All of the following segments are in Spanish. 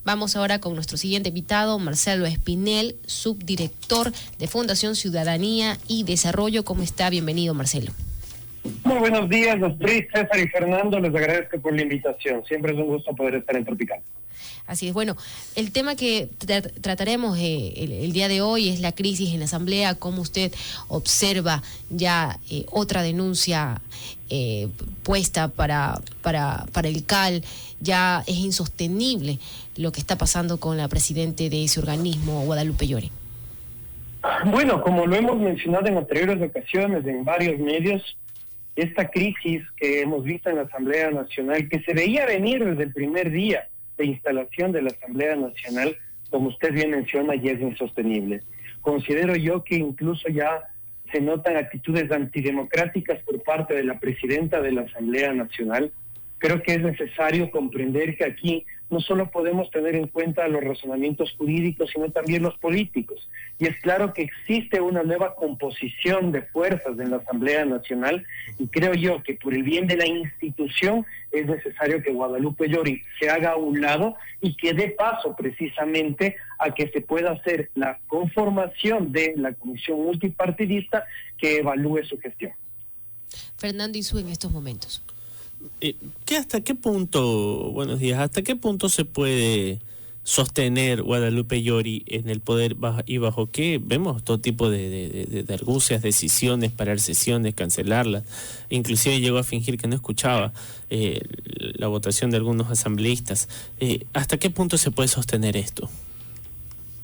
Vamos ahora con nuestro siguiente invitado, Marcelo Espinel, subdirector de Fundación Ciudadanía y Desarrollo. ¿Cómo está? Bienvenido, Marcelo. Muy buenos días, Astrid, César y Fernando. Les agradezco por la invitación. Siempre es un gusto poder estar en Tropical. Así es. Bueno, el tema que trataremos el día de hoy es la crisis en la Asamblea. ¿Cómo usted observa ya otra denuncia puesta para el CAL? Ya es insostenible lo que está pasando con la presidenta de ese organismo, Guadalupe Llori. Bueno, como lo hemos mencionado en anteriores ocasiones en varios medios, esta crisis que hemos visto en la Asamblea Nacional, que se veía venir desde el primer día de instalación de la Asamblea Nacional, como usted bien menciona, ya es insostenible. Considero yo que incluso ya se notan actitudes antidemocráticas por parte de la presidenta de la Asamblea Nacional. Creo que es necesario comprender que aquí no solo podemos tener en cuenta los razonamientos jurídicos, sino también los políticos. Y es claro que existe una nueva composición de fuerzas en la Asamblea Nacional, y creo yo que por el bien de la institución es necesario que Guadalupe Llori se haga a un lado y que dé paso precisamente a que se pueda hacer la conformación de la comisión multipartidista que evalúe su gestión. Fernando Isú, en estos momentos. ¿Hasta qué punto, buenos días, hasta qué punto se puede sostener Guadalupe Llori en el poder y bajo qué vemos todo tipo de argucias, decisiones, parar sesiones, cancelarlas? Inclusive llegó a fingir que no escuchaba la votación de algunos asambleístas. ¿Hasta qué punto se puede sostener esto?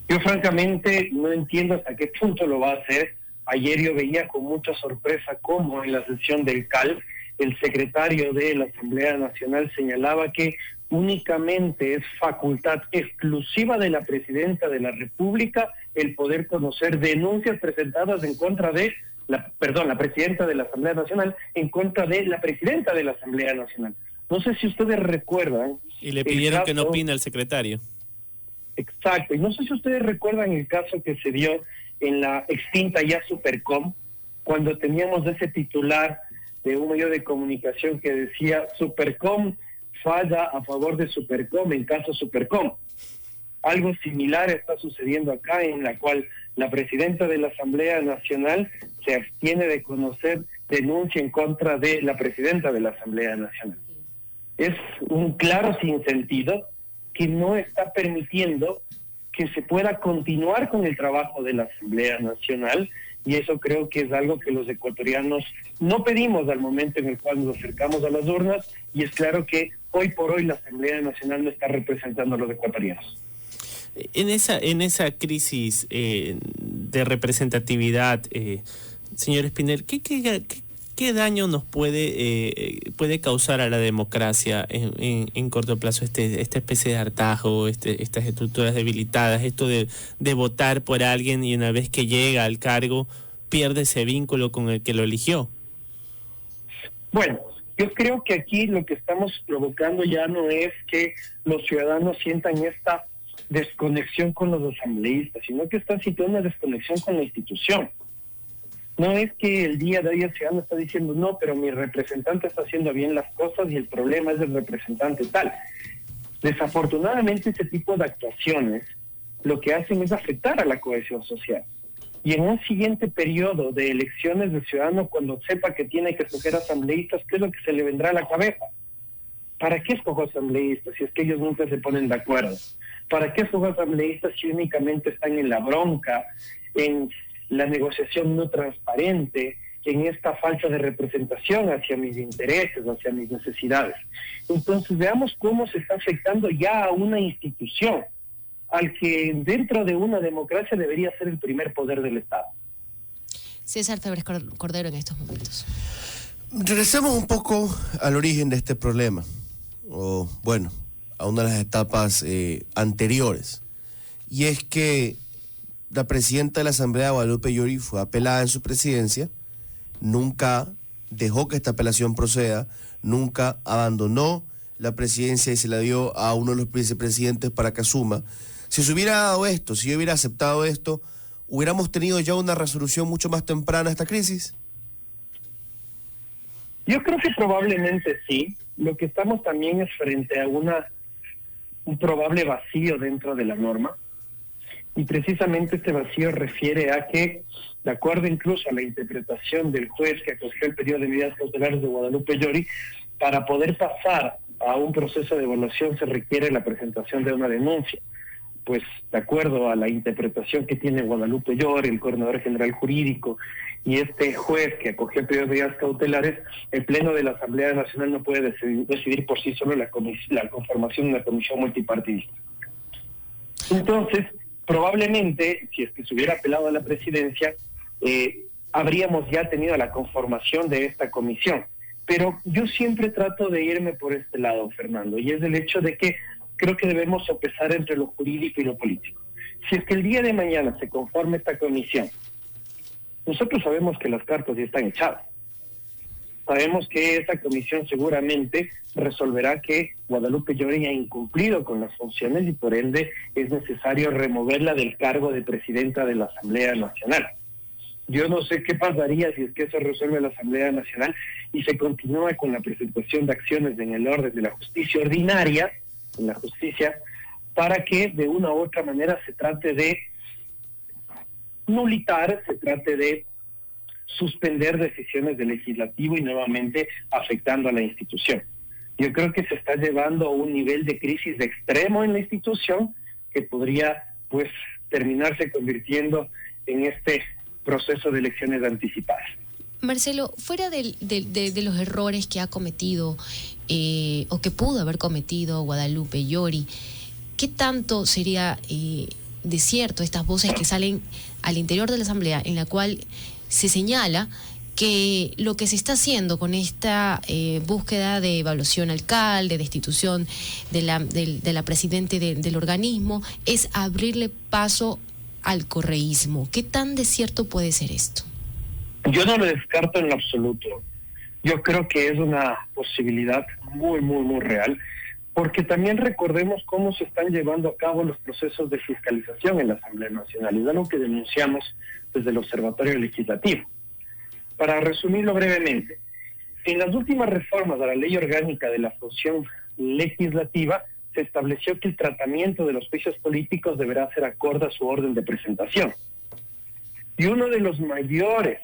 Yo francamente no entiendo hasta qué punto lo va a hacer. Ayer yo veía con mucha sorpresa cómo en la sesión del CAL el secretario de la Asamblea Nacional señalaba que únicamente es facultad exclusiva de la Presidenta de la República el poder conocer denuncias presentadas en contra de la Presidenta de la Asamblea Nacional en contra de la Presidenta de la Asamblea Nacional. No sé si ustedes recuerdan... Y le pidieron que no opine al secretario. Exacto, y no sé si ustedes recuerdan el caso que se dio en la extinta ya Supercom, cuando teníamos ese titular de un medio de comunicación que decía Supercom falla a favor de Supercom en caso Supercom. Algo similar está sucediendo acá, en la cual la presidenta de la Asamblea Nacional se abstiene de conocer denuncia en contra de la presidenta de la Asamblea Nacional. Es un claro sinsentido que no está permitiendo que se pueda continuar con el trabajo de la Asamblea Nacional, y eso creo que es algo que los ecuatorianos no pedimos al momento en el cual nos acercamos a las urnas, y es claro que hoy por hoy la Asamblea Nacional no está representando a los ecuatorianos. En esa crisis de representatividad, señor Espinel, ¿qué daño nos puede causar a la democracia en corto plazo esta especie de hartazgo, estas estructuras debilitadas, esto de votar por alguien y una vez que llega al cargo pierde ese vínculo con el que lo eligió? Bueno, yo creo que aquí lo que estamos provocando ya no es que los ciudadanos sientan esta desconexión con los asambleístas, sino que están sintiendo una desconexión con la institución. No es que el día de hoy el ciudadano está diciendo, no, pero mi representante está haciendo bien las cosas y el problema es del representante tal. Desafortunadamente, ese tipo de actuaciones lo que hacen es afectar a la cohesión social. Y en un siguiente periodo de elecciones del ciudadano, cuando sepa que tiene que escoger asambleístas, ¿qué es lo que se le vendrá a la cabeza? ¿Para qué escojo asambleístas si es que ellos nunca se ponen de acuerdo? ¿Para qué escojo asambleístas si únicamente están en la bronca, en la negociación no transparente, en esta falta de representación hacia mis intereses, hacia mis necesidades? Entonces veamos cómo se está afectando ya a una institución, al que dentro de una democracia debería ser el primer poder del Estado. César Febres Cordero en estos momentos. Regresemos un poco al origen de este problema, o bueno, a una de las etapas anteriores, y es que la presidenta de la Asamblea, Guadalupe Llori, fue apelada en su presidencia, nunca dejó que esta apelación proceda, nunca abandonó la presidencia y se la dio a uno de los vicepresidentes para que asuma. Si se hubiera dado esto, si yo hubiera aceptado esto, ¿hubiéramos tenido ya una resolución mucho más temprana a esta crisis? Yo creo que probablemente sí. Lo que estamos también es frente a una un probable vacío dentro de la norma, y precisamente este vacío refiere a que, de acuerdo incluso a la interpretación del juez que acogió el periodo de medidas cautelares de Guadalupe Llori, para poder pasar a un proceso de evaluación se requiere la presentación de una denuncia. Pues de acuerdo a la interpretación que tiene Guadalupe Llori, el coordinador general jurídico, y este juez que acogió el periodo de medidas cautelares, el Pleno de la Asamblea Nacional no puede decidir por sí solo la conformación de una comisión multipartidista. Entonces, probablemente, si es que se hubiera apelado a la presidencia, habríamos ya tenido la conformación de esta comisión. Pero yo siempre trato de irme por este lado, Fernando, y es el hecho de que creo que debemos sopesar entre lo jurídico y lo político. Si es que el día de mañana se conforma esta comisión, nosotros sabemos que las cartas ya están echadas. Sabemos que esta comisión seguramente resolverá que Guadalupe Llori ha incumplido con las funciones y por ende es necesario removerla del cargo de presidenta de la Asamblea Nacional. Yo no sé qué pasaría si es que eso resuelve la Asamblea Nacional y se continúa con la presentación de acciones en el orden de la justicia ordinaria, en la justicia, para que de una u otra manera se trate de nulitar, se trate de suspender decisiones del legislativo y nuevamente afectando a la institución. Yo creo que se está llevando a un nivel de crisis de extremo en la institución que podría pues terminarse convirtiendo en este proceso de elecciones anticipadas. Marcelo, fuera de los errores que ha cometido o que pudo haber cometido Guadalupe Llori, ¿qué tanto sería de cierto estas voces que salen al interior de la Asamblea en la cual se señala que lo que se está haciendo con esta búsqueda de evaluación alcalde, de destitución de la presidente del organismo, es abrirle paso al correísmo? ¿Qué tan de cierto puede ser esto? Yo no lo descarto en lo absoluto. Yo creo que es una posibilidad muy, muy, muy real, porque también recordemos cómo se están llevando a cabo los procesos de fiscalización en la Asamblea Nacional, y es algo que denunciamos desde el Observatorio Legislativo. Para resumirlo brevemente, en las últimas reformas a la Ley Orgánica de la Función Legislativa, se estableció que el tratamiento de los juicios políticos deberá ser acorde a su orden de presentación. Y uno de los mayores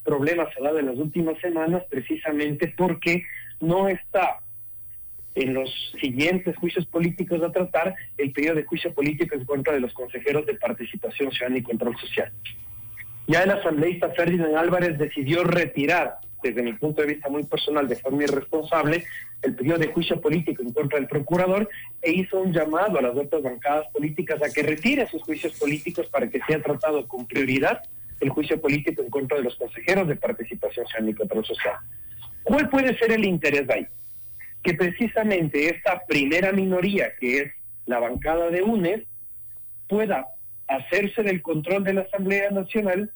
problemas se ha dado en las últimas semanas precisamente porque no está en los siguientes juicios políticos a tratar el pedido de juicio político en contra de los consejeros de Participación Ciudadana y Control Social. Ya el asambleísta Ferdinand Álvarez decidió retirar, desde mi punto de vista muy personal, de forma irresponsable, el pedido de juicio político en contra del procurador e hizo un llamado a las otras bancadas políticas a que retire sus juicios políticos para que sea tratado con prioridad el juicio político en contra de los consejeros de Participación Ciudadana y Control Social. ¿Cuál puede ser el interés ahí? Que precisamente esta primera minoría, que es la bancada de UNES, pueda hacerse del control de la Asamblea Nacional,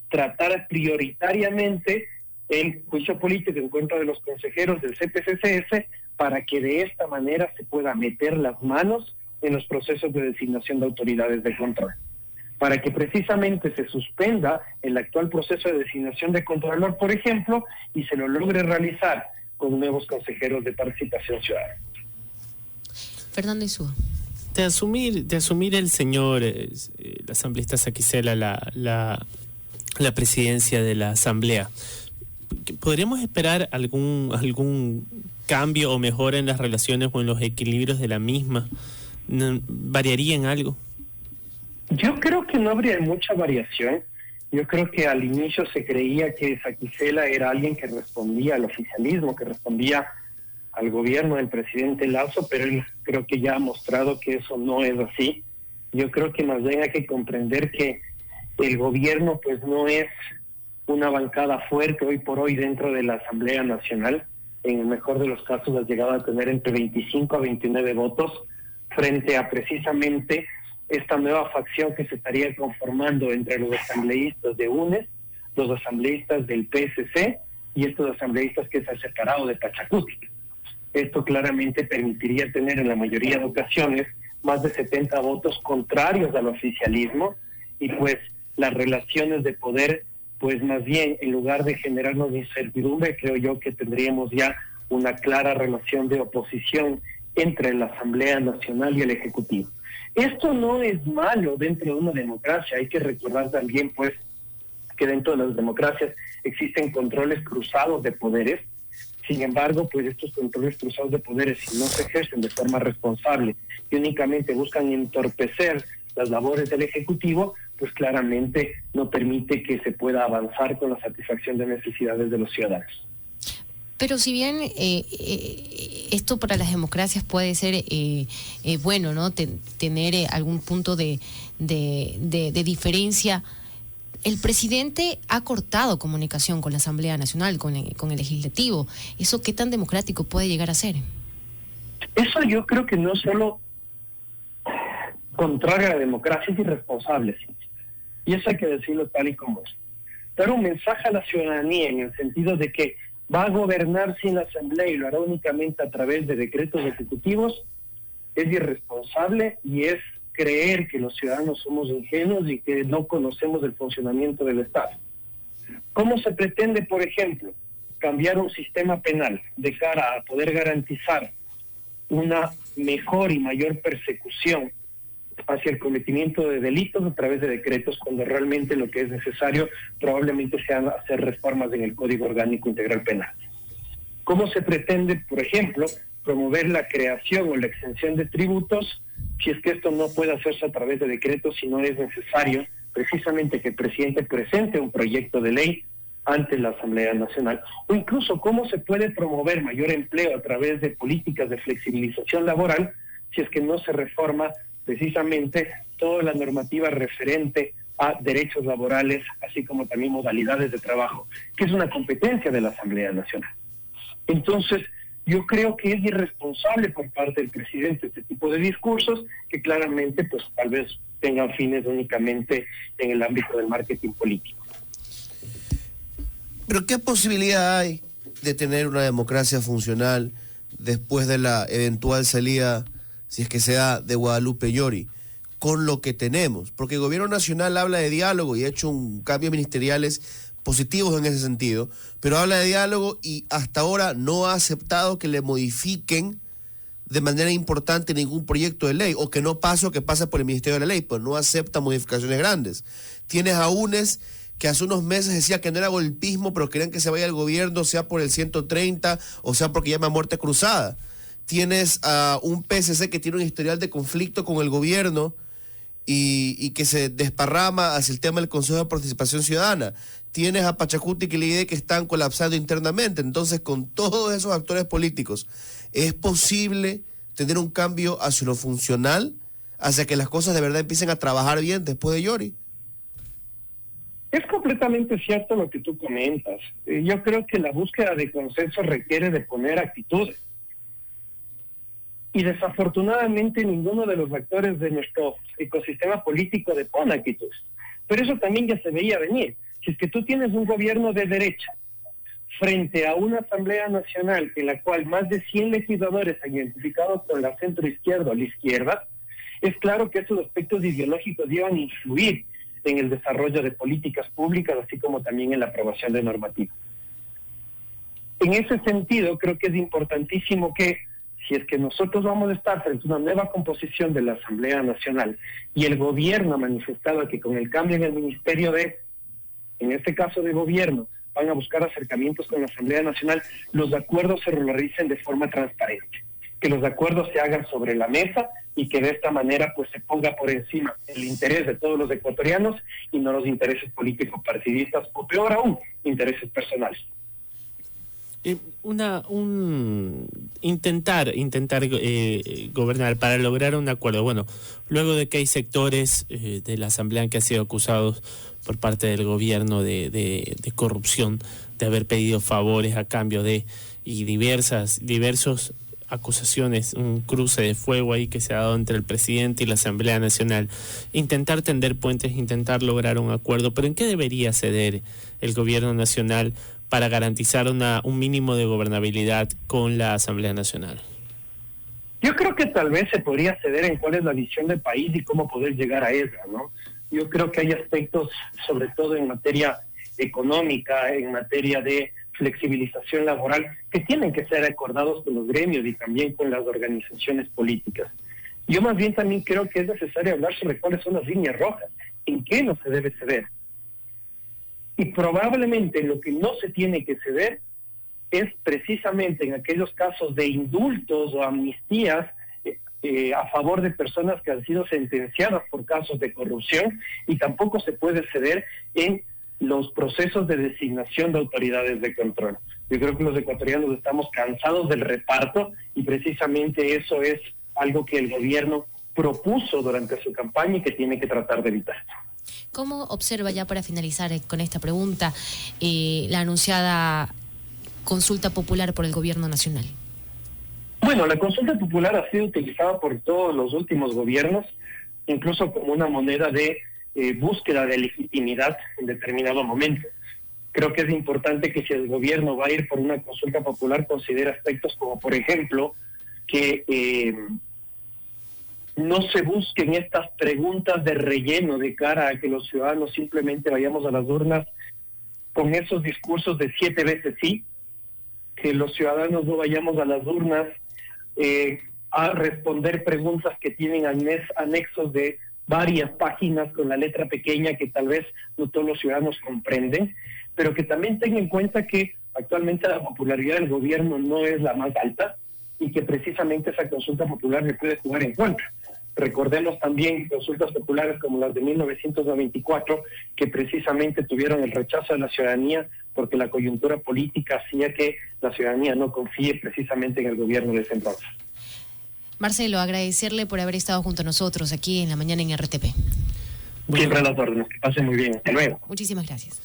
tratar prioritariamente el juicio político en contra de los consejeros del CPCCS para que de esta manera se pueda meter las manos en los procesos de designación de autoridades de control, para que precisamente se suspenda el actual proceso de designación de contralor, por ejemplo, y se lo logre realizar con nuevos consejeros de Participación Ciudadana. Fernando Insúa. De asumir el señor, el asambleísta Saquicela, la presidencia de la Asamblea, ¿podríamos esperar algún cambio o mejora en las relaciones o en los equilibrios de la misma? ¿Variaría en algo? Yo creo que no habría mucha variación. Yo creo que al inicio se creía que Saquicela era alguien que respondía al oficialismo, que respondía al gobierno del presidente Lasso, pero él creo que ya ha mostrado que eso no es así. Yo creo que más bien hay que comprender que el gobierno pues no es una bancada fuerte hoy por hoy dentro de la Asamblea Nacional. En el mejor de los casos ha llegado a tener entre 25 a 29 votos frente a precisamente esta nueva facción que se estaría conformando entre los asambleístas de UNES, los asambleístas del PSC y estos asambleístas que se han separado de Pachacutic. Esto claramente permitiría tener en la mayoría de ocasiones más de 70 votos contrarios al oficialismo y pues las relaciones de poder, pues más bien en lugar de generarnos incertidumbre, creo yo que tendríamos ya una clara relación de oposición entre la Asamblea Nacional y el Ejecutivo. Esto no es malo dentro de una democracia. Hay que recordar también, pues, que dentro de las democracias existen controles cruzados de poderes. Sin embargo, pues estos controles cruzados de poderes, si no se ejercen de forma responsable y únicamente buscan entorpecer las labores del Ejecutivo, pues claramente no permite que se pueda avanzar con la satisfacción de necesidades de los ciudadanos. Pero si bien esto para las democracias puede ser bueno, ¿no? Tener algún punto de diferencia, el presidente ha cortado comunicación con la Asamblea Nacional, con el Legislativo. ¿Eso qué tan democrático puede llegar a ser? Eso yo creo que no solo contrario a la democracia, es irresponsable, ¿sí? Y eso hay que decirlo tal y como es. Dar un mensaje a la ciudadanía en el sentido de que va a gobernar sin la Asamblea y lo hará únicamente a través de decretos ejecutivos es irresponsable y es creer que los ciudadanos somos ingenuos y que no conocemos el funcionamiento del Estado. ¿Cómo se pretende, por ejemplo, cambiar un sistema penal de cara a poder garantizar una mejor y mayor persecución hacia el cometimiento de delitos a través de decretos, cuando realmente lo que es necesario probablemente sea hacer reformas en el Código Orgánico Integral Penal? ¿Cómo se pretende, por ejemplo, promover la creación o la exención de tributos si es que esto no puede hacerse a través de decretos, si no es necesario precisamente que el presidente presente un proyecto de ley ante la Asamblea Nacional? O incluso cómo se puede promover mayor empleo a través de políticas de flexibilización laboral si es que no se reforma precisamente toda la normativa referente a derechos laborales, así como también modalidades de trabajo, que es una competencia de la Asamblea Nacional. Entonces, yo creo que es irresponsable por parte del presidente este tipo de discursos que claramente, pues tal vez tengan fines únicamente en el ámbito del marketing político. Pero ¿qué posibilidad hay de tener una democracia funcional después de la eventual salida, si es que se da, de Guadalupe Llori, con lo que tenemos? Porque el gobierno nacional habla de diálogo y ha hecho un cambio ministeriales positivos en ese sentido, pero habla de diálogo y hasta ahora no ha aceptado que le modifiquen de manera importante ningún proyecto de ley, o que no pase o que pase por el Ministerio de la Ley, pues no acepta modificaciones grandes. Tienes a UNES, que hace unos meses decía que no era golpismo, pero querían que se vaya al gobierno, sea por el 130, o sea porque llama a muerte cruzada. Tienes a un PSC que tiene un historial de conflicto con el gobierno y que se desparrama hacia el tema del Consejo de Participación Ciudadana. Tienes a Pachacuti y Quilide que están colapsando internamente. Entonces, con todos esos actores políticos, ¿es posible tener un cambio hacia lo funcional, hacia que las cosas de verdad empiecen a trabajar bien después de Llori? Es completamente cierto lo que tú comentas. Yo creo que la búsqueda de consenso requiere de poner actitudes. Y desafortunadamente ninguno de los actores de nuestro ecosistema político depone actitudes. Pero eso también ya se veía venir. Si es que tú tienes un gobierno de derecha frente a una Asamblea Nacional en la cual más de 100 legisladores han identificado con la centro-izquierda o la izquierda, es claro que esos aspectos ideológicos llevan a influir en el desarrollo de políticas públicas, así como también en la aprobación de normativas. En ese sentido, creo que es importantísimo que, si es que nosotros vamos a estar frente a una nueva composición de la Asamblea Nacional y el gobierno ha manifestado que con el cambio en el Ministerio en este caso de gobierno, van a buscar acercamientos con la Asamblea Nacional, los acuerdos se realicen de forma transparente, que los acuerdos se hagan sobre la mesa y que de esta manera pues se ponga por encima el interés de todos los ecuatorianos y no los intereses políticos partidistas o peor aún, intereses personales. Intentar gobernar para lograr un acuerdo. Bueno, luego de que hay sectores de la Asamblea que han sido acusados por parte del gobierno de corrupción, de haber pedido favores a cambio de, y diversos acusaciones, un cruce de fuego ahí que se ha dado entre el presidente y la Asamblea Nacional. Intentar tender puentes, intentar lograr un acuerdo, pero ¿en qué debería ceder el gobierno nacional para garantizar un mínimo de gobernabilidad con la Asamblea Nacional? Yo creo que tal vez se podría ceder en cuál es la visión del país y cómo poder llegar a ella, ¿no? Yo creo que hay aspectos, sobre todo en materia económica, en materia de flexibilización laboral, que tienen que ser acordados con los gremios y también con las organizaciones políticas. Yo más bien también creo que es necesario hablar sobre cuáles son las líneas rojas, en qué no se debe ceder. Y probablemente lo que no se tiene que ceder es precisamente en aquellos casos de indultos o amnistías a favor de personas que han sido sentenciadas por casos de corrupción, y tampoco se puede ceder en los procesos de designación de autoridades de control. Yo creo que los ecuatorianos estamos cansados del reparto, y precisamente eso es algo que el gobierno propuso durante su campaña y que tiene que tratar de evitar. ¿Cómo observa, ya para finalizar con esta pregunta, la anunciada consulta popular por el gobierno nacional? Bueno, la consulta popular ha sido utilizada por todos los últimos gobiernos, incluso como una moneda de búsqueda de legitimidad en determinado momento. Creo que es importante que si el gobierno va a ir por una consulta popular, considere aspectos como, por ejemplo, que no se busquen estas preguntas de relleno de cara a que los ciudadanos simplemente vayamos a las urnas con esos discursos de 7 veces sí, que los ciudadanos no vayamos a las urnas a responder preguntas que tienen anexos de varias páginas con la letra pequeña que tal vez no todos los ciudadanos comprenden, pero que también tengan en cuenta que actualmente la popularidad del gobierno no es la más alta y que precisamente esa consulta popular le puede jugar en contra. Recordemos también consultas populares como las de 1994, que precisamente tuvieron el rechazo de la ciudadanía porque la coyuntura política hacía que la ciudadanía no confíe precisamente en el gobierno de ese entonces. Marcelo, agradecerle por haber estado junto a nosotros aquí en la mañana en RTP. Siempre a las órdenes, que pasen muy bien. Hasta luego. Muchísimas gracias.